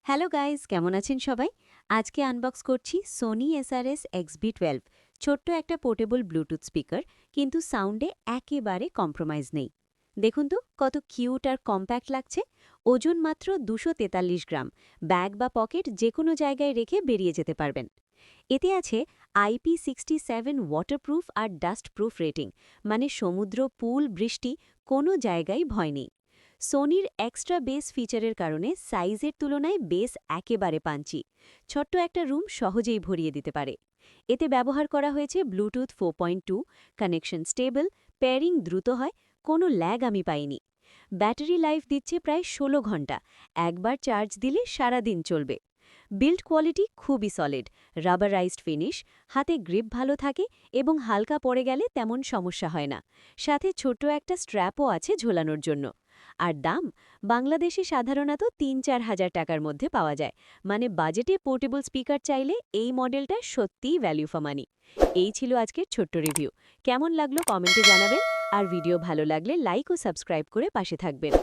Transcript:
Hello guys, কেমন আছেন সবাই? আজকে আনবক্স করছি সোনি এসআরএস XB12। ছোট্ট একটা পোর্টেবল ব্লুটুথ স্পিকার, কিন্তু সাউন্ডে একেবারে কম্প্রোমাইজ নেই। দেখুন তো কত কিউট আর কম্প্যাক্ট লাগছে। ওজন মাত্র 243 গ্রাম। ব্যাগ বা পকেট যে কোনো জায়গায় রেখে বেরিয়ে যেতে পারবেন। এতে আছে IP67 ওয়াটারপ্রুফ আর ডাস্ট প্রুফ রেটিং, মানে সমুদ্র, পুল, বৃষ্টি কোনো জায়গায় ভয় নেই। সোনির এক্সট্রা বেস ফিচারের কারণে সাইজের তুলনায় বেস একেবারে পাঞ্চি। ছোট্ট একটা রুম সহজেই ভরিয়ে দিতে পারে। এতে ব্যবহার করা হয়েছে ব্লুটুথ 4.2, কানেকশন স্টেবল, পেয়ারিং দ্রুত হয়, কোনো ল্যাগ আমি পাইনি। ব্যাটারি লাইফ দিচ্ছে প্রায় 16 ঘন্টা। একবার চার্জ দিলে সারা দিন চলবে। বিল্ড কোয়ালিটি খুবই সলিড, রাবারাইজড ফিনিশ, হাতে গ্রিপ ভালো থাকে এবং হালকা পড়ে গেলে তেমন সমস্যা হয় না। সাথে ছোট একটা স্ট্র্যাপও আছে ঝোলানোর জন্য। আর দাম, বাংলাদেশে সাধারণত ৩-৪ হাজার টাকার মধ্যে পাওয়া যায়। মানে বাজেটে পোর্টেবল স্পিকার চাইলে এই মডেলটা সত্যিই ভ্যালু ফর মানি। এই ছিল আজকের ছোট্ট রিভিউ। কেমন লাগলো কমেন্টে জানাবেন, আর ভিডিও ভালো লাগলে লাইক ও সাবস্ক্রাইব করে পাশে থাকবেন।